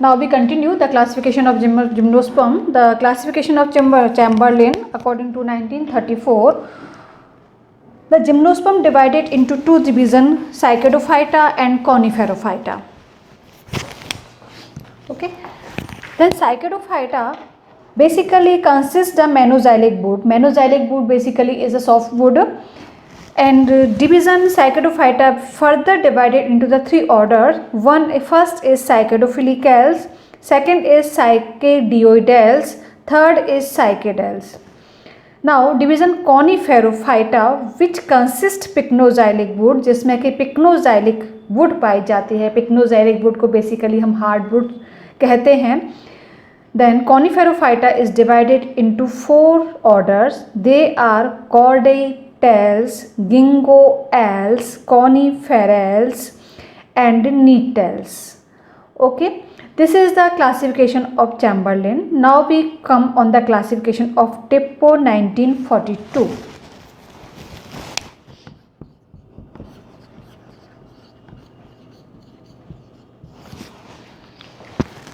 Now we continue the classification of gymnosperm. The classification of Chamberlain according to 1934. The gymnosperm divided into two divisions, Cycadophyta and Coniferophyta. Okay. Then Cycadophyta basically consists the Menoxyltic wood. Menoxyltic wood basically is a softwood. And division Cycadophyta further divided into the three orders. First is Cycadophilicales, second is Cycadioidales, third is Cycadales. Now division Coniferophyta which consists pycnoxylic wood, जिसमें कि pycnoxylic wood पाई जाती है. pycnoxylic wood को basically हम hardwood कहते हैं. Then Coniferophyta is divided into four orders. They are Chordales, Gingoales, Coniferales and Nettles. Okay, this is the classification of Chamberlain. Now we come on the classification of Tippo 1942.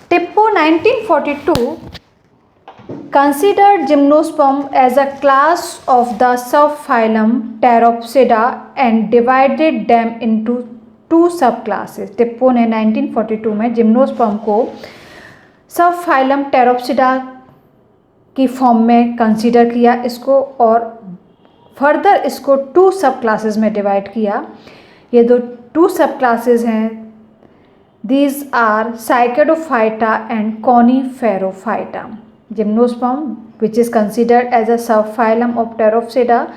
Tippo 1942 considered gymnosperm as a class of the subphylum Pteropsida and divided them into two subclasses. टिप्पो ने 1942 में gymnosperm को subphylum Pteropsida की form में consider किया इसको और further इसको to सब क्लासेस में डिवाइड किया. ये दो टू सब क्लासेस हैं. These are Cycadophyta and Coniferophyta. Gymnosperm, which is considered as a subphylum of Pteropsida,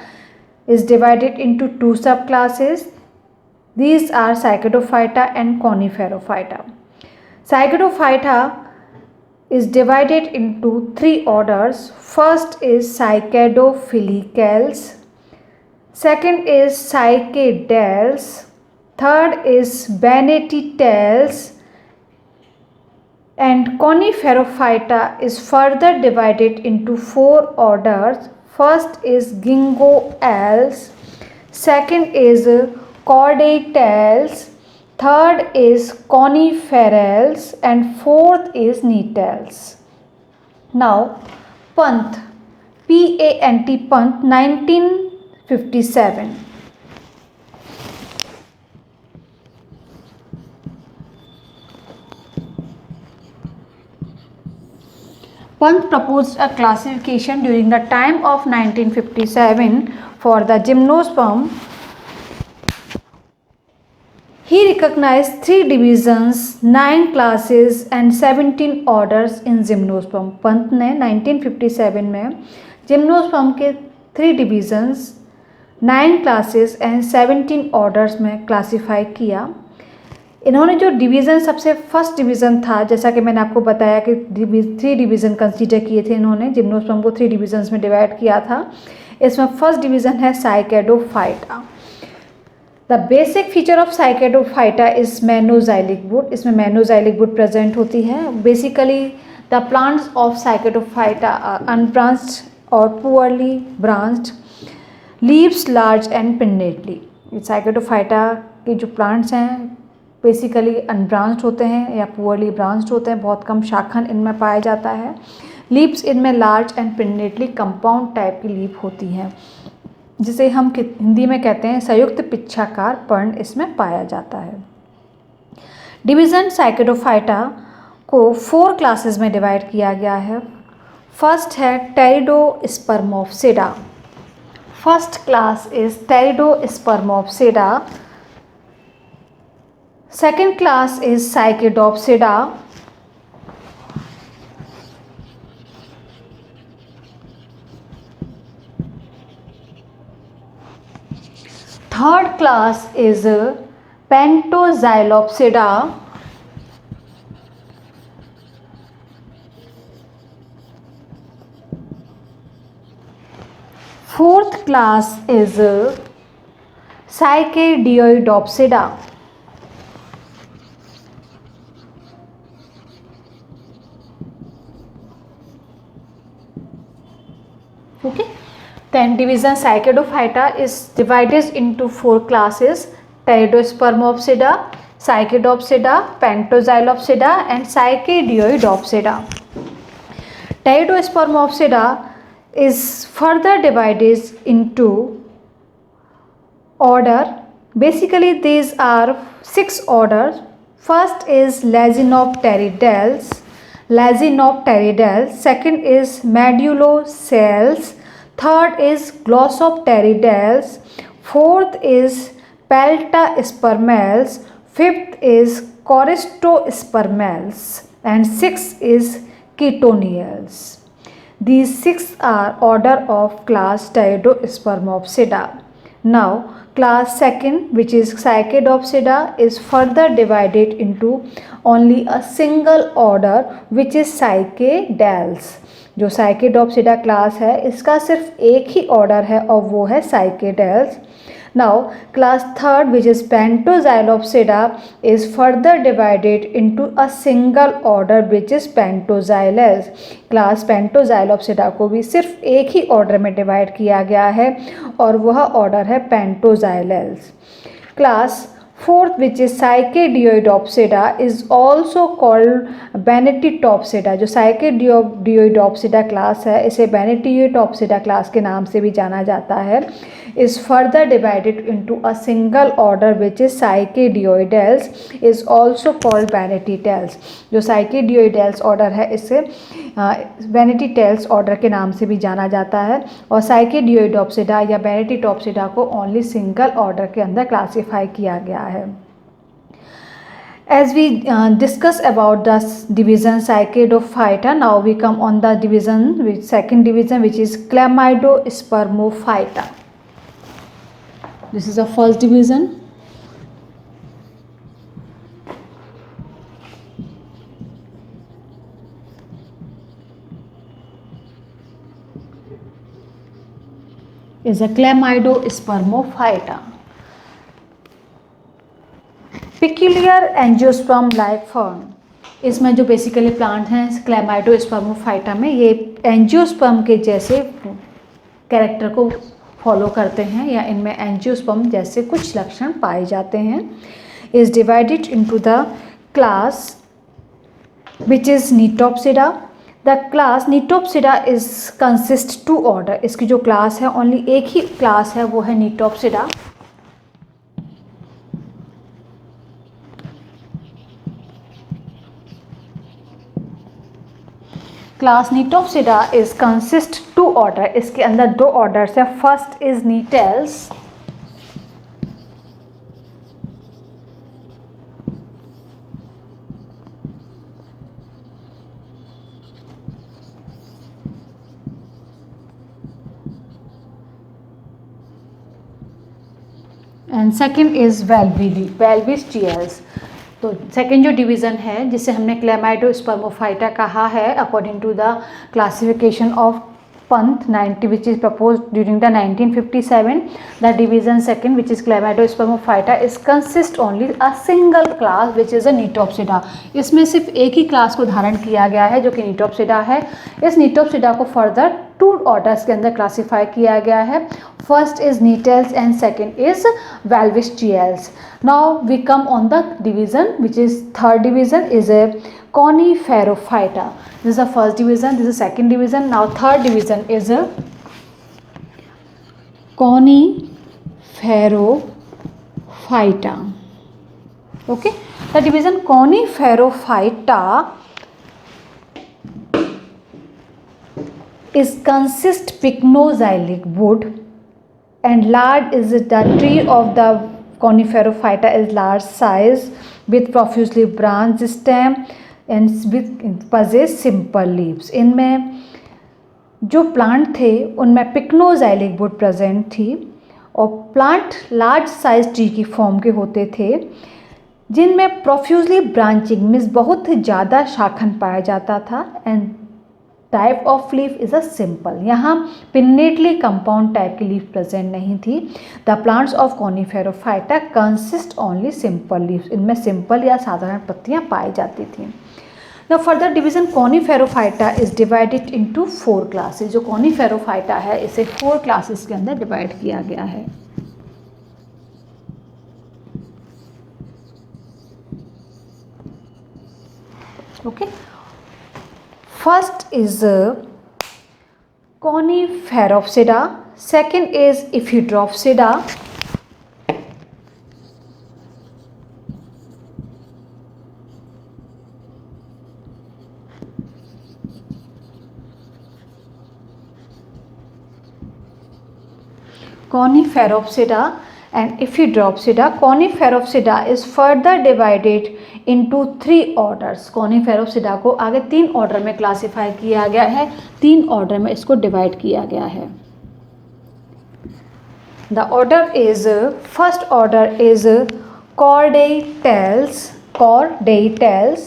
is divided into two subclasses. These are Cycadophyta and Coniferophyta. Cycadophyta is divided into three orders. First is Cycadophilicales, second is Cycadales, third is Bennettitales, and Coniferophyta is further divided into four orders. First is Gingoales, second is Chordales, third is Coniferales and fourth is Nettles. Now Pant, P-A-N-T, Pant 1957. Pant proposed a classification during the time of 1957 for the gymnosperm. He recognized three divisions, 9 classes and 17 orders in gymnosperm. Pant ने 1957 में gymnosperm के 3 divisions, 9 classes and 17 orders में classify किया. इन्होंने जो division सबसे first division था, जैसा कि मैंने आपको बताया कि 3 डिवीज़न कंसीडर किए थे इन्होंने. जिम्नोस्पर्म को 3 डिवीजन्स में डिवाइड किया था. इसमें फर्स्ट डिवीज़न है Cycadophyta. The basic feature of Cycadophyta is manoxylic wood. इसमें मेनोजाइलिक वुड प्रेजेंट होती है. Basically the plants of Cycadophyta are unbranched और poorly branched, leaves large and pinnately. Cycadophyta के जो प्लांट्स हैं बेसिकली अनब्रांच्ड होते हैं या पुअरली ब्रांच्ड होते हैं. बहुत कम शाखन इनमें पाया जाता है. लीव्स इनमें large and pinnately compound type की लीफ होती हैं, जिसे हम हिंदी में कहते हैं संयुक्त पिच्छाकार पर्ण इसमें पाया जाता है. डिवीज़न साइकेडोफाइटा को 4 क्लासेस में डिवाइड किया गया है. फर्स्ट है Pteridospermopsida. First class is Pteridospermopsida. Second class is Cycadopsida. Third class is Pentoxylopsida. Fourth class is Cycadioidopsida. Okay. Then division Cycadophyta is divided into 4 classes: Pteridospermopsida, Psychedopsida, Pentozylopsida and Psychedioidopsida. Pteridospermopsida is further divided into order. Basically these are 6 orders. First is Lazinopteridales. Second is Medullocales. Third is Glossopteridales. Fourth is Peltaspermales. Fifth is Corystospermales and sixth is Ketoniales. These 6 are order of class Pteridospermopsida. Now class second, which is Psychedopsida, is further divided into only a single order, which is Psychedales. जो Psychedopsida class है इसका सिर्फ एक ही order है और वो है Psychedales. Now class third, which is Pentozylopsida, is further divided into a single order, which is Pentozylales. Class Pentozylopsida को भी सिर्फ एक ही ऑर्डर में डिवाइड किया गया है और वह ऑर्डर है Pentozylales. Class fourth, which is Psychedioidopsida, is also called Benetitopsida. जो Psychedioidopsida क्लास है इसे Benetitopsida क्लास के नाम से भी जाना जाता है. is further divided into a single order, which is Psychedioidales, is also called Benetitales. जो Psychedioidales ऑर्डर है इसे Benetitales ऑर्डर के नाम से भी जाना जाता है और Psychedioidopsida या Benetitopsida को ओनली सिंगल ऑर्डर के अंदर क्लासीफाई किया गया है. As we discuss about the division Psychedophyta, now we come on the second division, which is Chlamydospermophyta. This is the first division. Is a Chlamydospermophyta. Peculiar angiosperm like fern. इसमें जो basically plant हैं क्लैमाइडोस्पर्मोफाइटा में ये angiosperm के जैसे character को follow करते हैं या इनमें एंजियोस्पर्म जैसे कुछ लक्षण पाए जाते हैं. Is divided into the class which is Gnetopsida. The class Gnetopsida is consist 2 order. इसकी जो क्लास है ओनली एक ही क्लास है वो है Gnetopsida. Class Gnetopsida is consist 2 order. इसके अंदर 2 ऑर्डर्स है. First is Gnetales and second is Welwitschiales. तो सेकेंड जो डिवीज़न है जिसे हमने क्लैमाइडोस्पर्मोफाइटा कहा है according to the classification of Pant 90 which is propose during the 1957. The division second which is Chlamydospermophyta is consist only a single class which is a Gnetopsida. इसमें सिर्फ एक ही क्लास को धारण किया गया है जो कि नीटोप्सिडा है. इस नीटोप्सिडा को फर्दर 2 ऑर्डर्स के अंदर क्लासीफाई किया गया है. First is Gnetales and second is Welwitschiales. Now we come on the division which is third division is a Coniferophyta. This is the first division. This is the second division. Now third division is a Coniferophyta. Okay. The division Coniferophyta is consist pycnoxylic wood and large is the tree of the Coniferophyta is large size with profusely branched stem and with possess simple leaves. इनमें जो plant थे उनमें pycnoxylic would present थी और plant large size tree की form के होते थे जिनमें प्रोफ्यूजली ब्रांचिंग मीन्स बहुत ज़्यादा शाखन पाया जाता था and type of leaf is a simple. यहाँ पिन्नेटली कंपाउंड टाइप की लीफ प्रेजेंट नहीं थी. The plants of Coniferophyta consist only simple leaves. इनमें सिंपल या साधारण पत्तियाँ पाई जाती थी. The further division Coniferophyta is divided into 4 classes. जो कॉनिफेरोफाइटा है इसे 4 क्लासेस के अंदर डिवाइड किया गया है. Okay, first is Coniferopsida, second is Ephidropsida, Coniferopsida and Ephidropsida. Coniferopsida is further divided into 3 orders. Coniferopsida को आगे 3 ऑर्डर में क्लासीफाई किया गया है, 3 ऑर्डर में इसको डिवाइड किया गया है. The order is first order is Chordaitales, Chordaitales,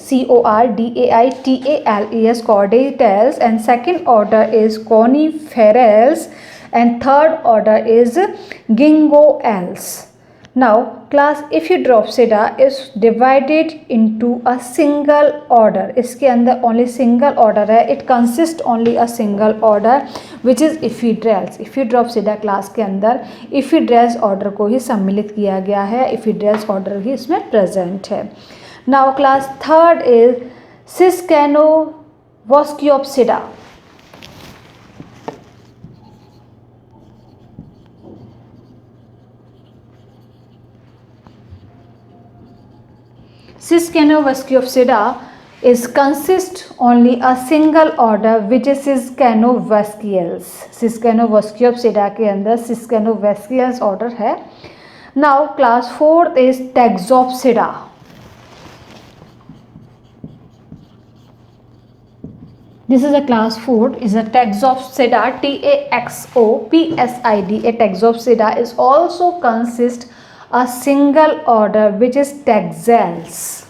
Chordaitales, and second order is Coniferales, and third order is Gingoales. Now class Ephidropsida is divided into a single order. इसके अंदर only single order है. It consists only a single order which is Ephidrales. Ephidropsida class के अंदर Ephidrales order को ही सम्मिलित किया गया है. Ephidrales order ही इसमें present है. Now class third is Siscanovosciopsida. Siscanovosciopsida is consist only a single order which is Siscanovasciales. Siscanovosciopsida के अंदर Siscanovasciales order है. Now class fourth is Taxopsida. This is a class 4 is a Taxopsida, Taxopsida. A Taxopsida is also consist a single order which is Taxales.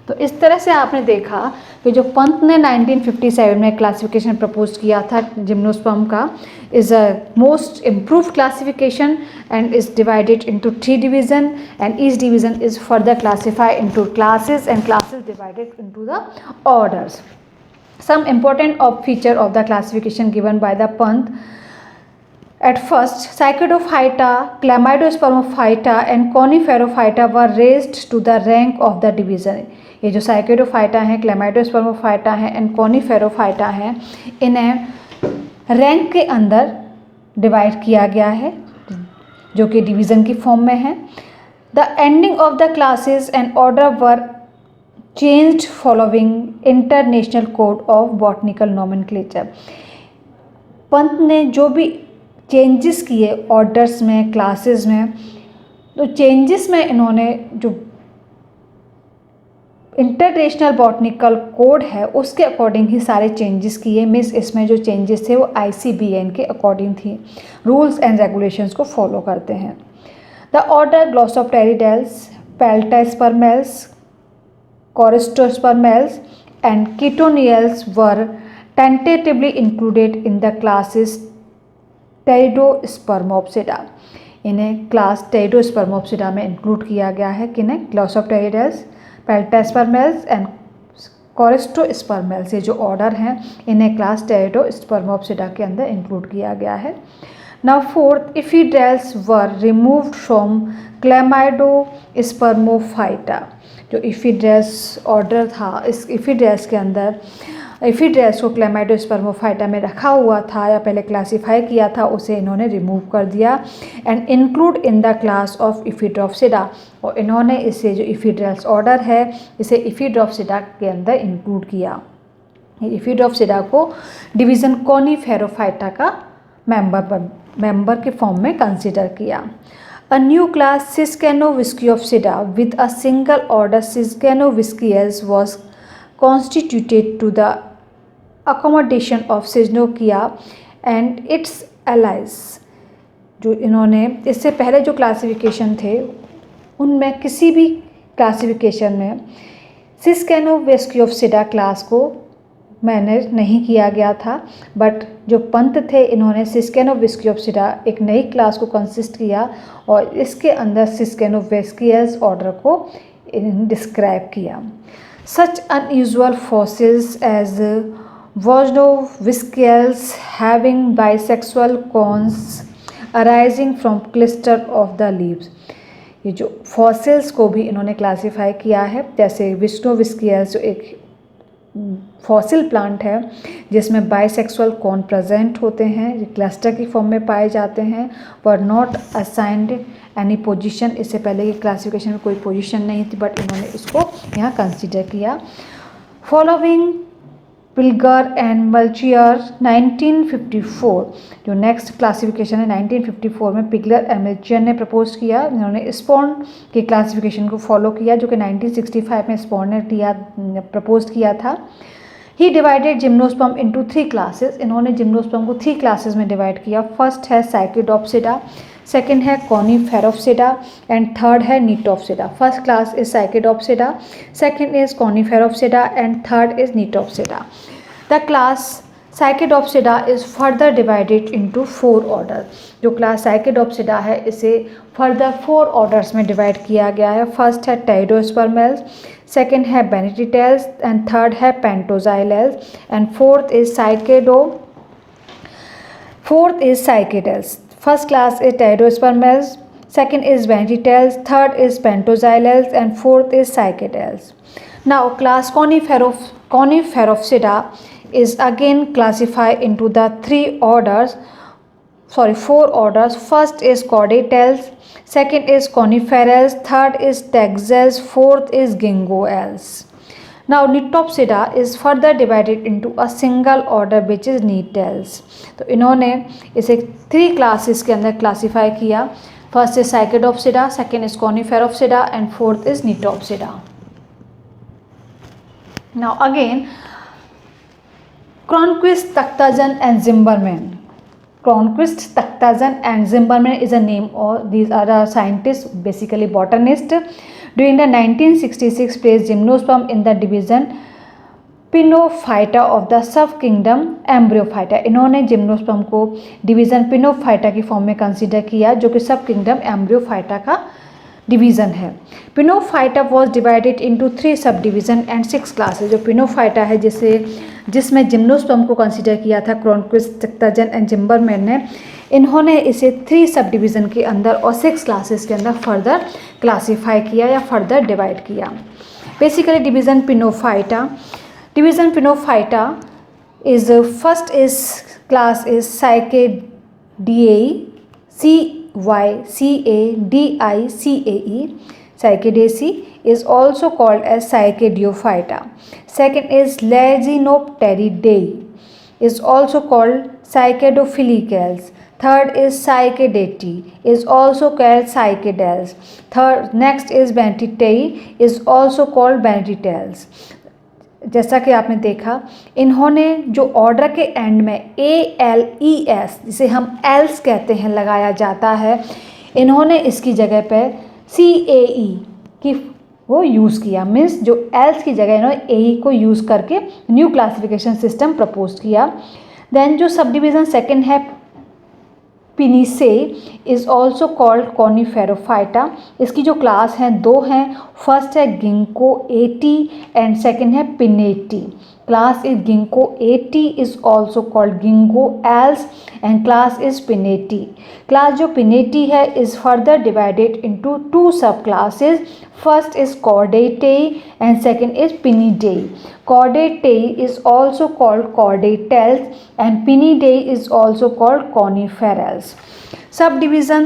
तो इस तरह से आपने देखा कि जो पंत ने 1957 में क्लासिफिकेशन प्रपोज किया था जिम्नोस्पर्म का is a most improved classification and is divided into 3 division, and each division is further classified into classes and classes divided into the orders. Some important feature of the classification given by the Pant. At first, Cycadophyta, Chlamydospermophyta and Coniferophyta were raised to the rank of the division. ये जो Cycadophyta हैं, Chlamydospermophyta हैं and Coniferophyta हैं, इन्हें rank के अंदर divide किया गया है जो कि डिवीज़न की फॉर्म में है. The ending of the classes and order were changed following international code of botanical nomenclature. Pant ने जो भी चेंजेस किए ऑर्डर्स में, क्लासेस में, तो चेंजेस में इन्होंने जो इंटरनेशनल बॉटनिकल कोड है उसके अकॉर्डिंग ही सारे चेंजेस किए. मीन्स इसमें जो चेंजेस थे वो ICBN के अकॉर्डिंग थी, रूल्स एंड रेगुलेशंस को फॉलो करते हैं. The order Glossopteridales, Peltaspermales, Corystospermales and Caytoniales were tentatively included in the classes Pteridospermopsida. इन्हें क्लास टेरिडोस्पर्मोप्सिडा में इंक्लूड किया गया है. किन्हें? ग्लोसोप्टेरिडेल्स, पेल्टास्पर्मेल्स एंड कोरिस्टोस्पर्मेल्स, ये जो ऑर्डर हैं इन्हें क्लास टेरिडोस्पर्मोप्सिडा के अंदर इंक्लूड किया गया है. Now fourth, Ephedrales were removed from Chlamydospermophyta. जो इफिड्रेल्स ऑर्डर था, इस इफिड्रेल्स के अंदर इफिड्रेल्स को क्लैमाइडोस्पर्मोफाइटा में रखा हुआ था या पहले क्लासीफाई किया था, उसे इन्होंने रिमूव कर दिया and include in the class of Ephedropsida. और इन्होंने इसे जो इफिड्रेल्स ऑर्डर है इसे इफिड्रोप्सिडा के अंदर इंक्लूड किया. इफिड्रोप्सिडा को डिवीज़न कॉनिफेरोफाइटा का मेंबर के फॉर्म में कंसिडर किया. A new class Siscanovosciopsida with a single order Siscanovosciales was constituted to the accommodation of Syzynokia and its allies. जो इन्होंने इससे पहले जो क्लासिफिकेशन थे उनमें किसी भी क्लासिफिकेशन में Siscanovosciopsida क्लास को मैनेज नहीं किया गया था, बट जो पंत थे इन्होंने Siscanovosciopsida एक नई क्लास को कंसिस्ट किया और इसके अंदर Siscanovosciales ऑर्डर को डिस्क्राइब किया. Such unusual fossils as Vosnovosciales having bisexual cones arising from cluster of the leaves. ये जो फॉसिल्स को भी इन्होंने क्लासीफाई किया है, जैसे विस्नोविस्कियस जो एक फॉसिल प्लांट है जिसमें बाइसेक्सुअल कॉर्न प्रेजेंट होते हैं, ये क्लस्टर की फॉर्म में पाए जाते हैं, were not assigned any position. इससे पहले की क्लासिफिकेशन में कोई पोजीशन नहीं थी, बट इन्होंने इसको यहाँ कंसीडर किया। फॉलोइंग पिल्गर एंड मल्चियर 1954, जो नेक्स्ट क्लासिफिकेशन है 1954 में पिल्गर एंड मल्चियर ने प्रपोज किया। इन्होंने स्पॉन की क्लासिफिकेशन को फॉलो किया जो कि 1965 में स्पॉन ने प्रपोज किया था। ही डिवाइडेड जिम्नोस्पर्म इनटू 3 क्लासेस। इन्होंने जिम्नोस्पर्म को 3 क्लासेस में डिवाइड किया। फर्स्ट है साइकिडोप्सिडा, सेकेंड है कॉनिफेरोप्सिडा एंड थर्ड है Gnetopsida. First class is Cycadopsida, second is Coniferopsida and third is Gnetopsida. The class Cycadopsida is further divided into 4 order. जो class Cycadopsida है इसे फर्दर 4 ऑर्डर्स में डिवाइड किया गया है। फर्स्ट है टेरिडोस्पर्मेल्स, सेकेंड है बेनिटिटेल्स एंड थर्ड है Pentoxylales and fourth is Cycadales. First class is Pteridospermels, second is Ventricles, third is Pentoxylelles and fourth is Cycadales. Now class Coniferopsida is again classified into the 4 orders. First is Chordateles, second is Coniferales, third is Taxelles, fourth is Ginkgoales. Now Nitopsida is further divided into a single order which is Nettles. तो इन्होंने इसे 3 classes के अंदर classify किया। First is Cycadopsida, second is Coniferopsida and fourth is Gnetopsida. Now again Cronquist, Takhtajan and Zimmermann. Cronquist, Takhtajan and Zimmermann is a name, or these are the scientists, basically botanists. During the 1966 placed gymnosperm in the division Pinophyta of the subkingdom Embryophyta. इन्होंने gymnosperm को division Pinophyta की form में consider किया जो कि सब kingdom Embryophyta का division है। पिनोफाइटा was divided into 3 sub division and 6 classes. जो पिनोफाइटा है जिसमें जिम्नोस्पर्म को कंसीडर किया था क्रोनक्विस्ट, तख्ताजन एंड जिम्बरमैन ने, इन्होंने इसे 3 सब डिवीज़न के अंदर और 6 क्लासेस के अंदर फर्दर क्लासीफाई किया या फर्दर डिवाइड किया। Basically division Pinophyta is first is class is Cycadeae, CYCADICAE. Cycadaceae is also called as Cycadiophyta. Second is Laginopteridae, is also called Cycadophilicales. Third is Cycadatae, is also called Cycadales. Next is Ventritae, is also called Ventricles. जैसा कि आपने देखा, इन्होंने जो order के and में ALES, जिसे हम एल्स कहते हैं, लगाया जाता है, इन्होंने इसकी जगह पर CAE की वो यूज़ किया। मीन्स जो एल्स की जगह इन्होंने AE को यूज़ करके न्यू क्लासिफिकेशन सिस्टम प्रपोज किया। देन जो सब डिवीज़न सेकेंड है पिनीसे, इज़ ऑल्सो कॉल्ड कॉनिफेरोफाइटा। इसकी जो क्लास हैं 2 हैं, फर्स्ट है गिंकोएटी एंड सेकेंड है Pinatae. Class is Ginkgoatae is also called Ginkgoales and class is Pinatae. Class जो पिनेटी है is further divided into 2 subclasses. First is Cordatae and second is Pinidae. Chordatae is also called chordateles and Pinidae is also called coniferales. Subdivision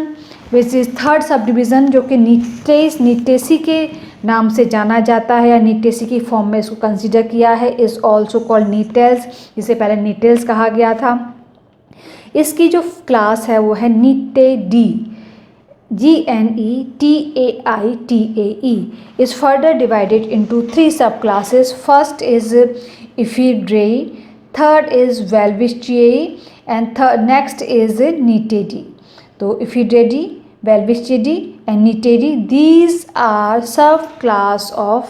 which is third subdivision जो कि नीटेसी के नाम से जाना जाता है या नीटेसी की फॉर्म में इसको कंसीडर किया है, is also called Nettles, जिसे पहले Nettles कहा गया था। इसकी जो क्लास है वो है Nettidae, GNETAITAE, is further divided into 3 subclasses. First is Ephidae, third is Welwitschii and next is Nettidae. So Ephidae, Welwitschii and Nettidae, these are subclass of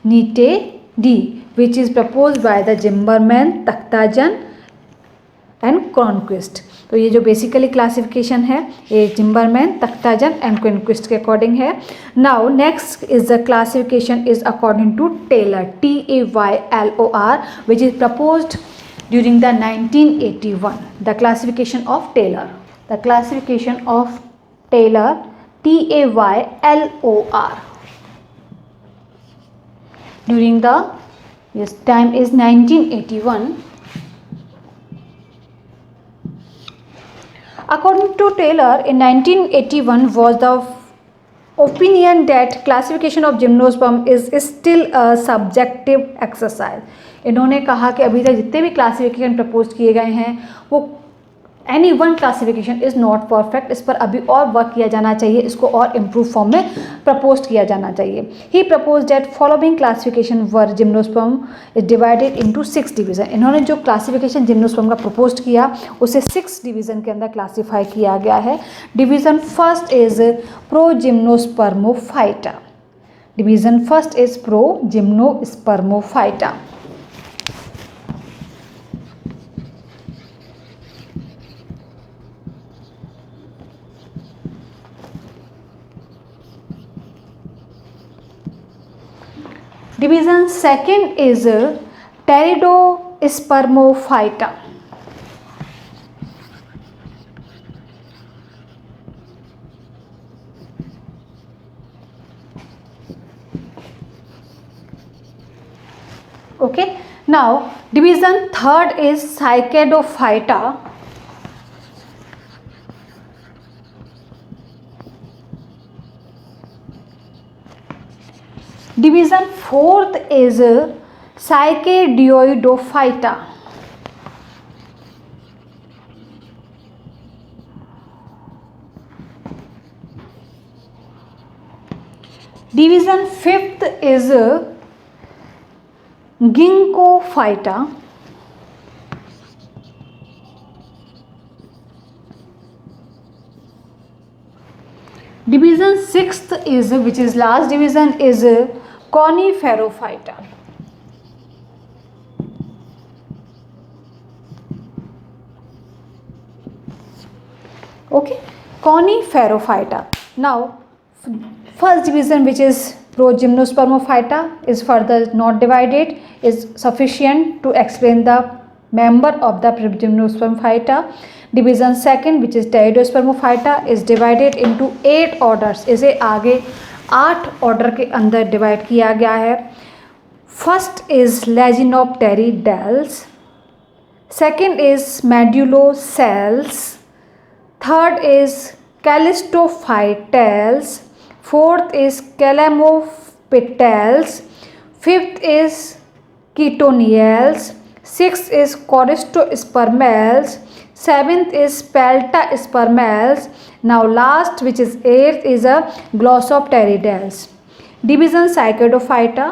Nettidae which is proposed by the Zimmermann, Takhtajan and Cronquist. तो ये जो basically classification है ये जिम्बरमैन, तख्ताजन and क्रोनक्विस्ट के according है। Now next is the classification is according to Taylor, TAYLOR, which is proposed during the 1981। The classification of Taylor TAYLOR. During the time is 1981. According to Taylor, in 1981 was the opinion that classification of gymnosperm is still a subjective exercise. इन्होंने कहा कि अभी तक जितने भी classification propose किए गए हैं वो any one classification is not perfect, इस पर अभी और वर्क किया जाना चाहिए, इसको और इम्प्रूव फॉर्म में प्रपोज किया जाना चाहिए. He propose that following classification where gymnosperm is divided into 6 division. इन्होंने जो क्लासिफिकेशन जिम्नोस्पर्म का प्रपोज किया उसे 6 डिवीज़न के अंदर क्लासीफाई किया गया है. Division first is Progymnospermophyta. Division first is Progymnospermophyta. Division second is Pteridospermophyta. Okay, now division third is Cycadophyta. Division fourth is Cycadioidophyta. Division fifth is Ginkgophyta. Division sixth is, which is last division, is Coniferophyta. Okay, Coniferophyta. Now first division, which is Progymnospermophyta, is further not divided, is sufficient to explain the member of the Progymnospermophyta. Division second, which is Pteridospermophyta, is divided into 8 orders. इसे आगे 8 order के अंदर divide किया गया है. First is Laginopteridales, second is Medulocells, third is Calistophytales, fourth is Calamophytales, fifth is Chitoniales, sixth is Corystospermales, seventh is Peltaspermales. Now last, which is 8th, is a Glossopteridales. Division Cycadophyta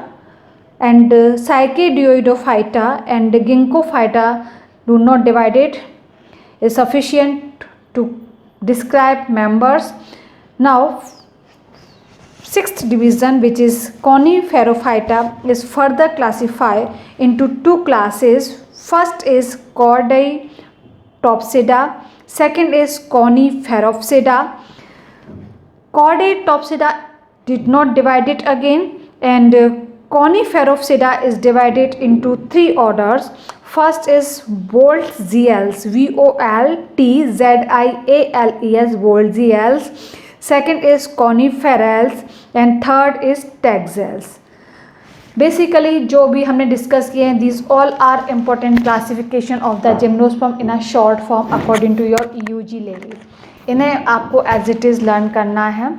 and Cycadioidophyta and Ginkgophyta do not divided, is sufficient to describe members. Now sixth division, which is Coniferophyta, is further classified into 2 classes. First is Chordate-Topsida, second is Coniferopsida. Chordate-Topsida did not divide it again, and Coniferopsida is divided into 3 orders. First is Voltziales, Voltziales, Voltziales. Second is Coniferales and third is Taxales. Basically जो भी हमने discuss किए हैं, these all are important classification of the gymnosperm in a short form according to your UG level. इन्हें आपको as it is learn करना है.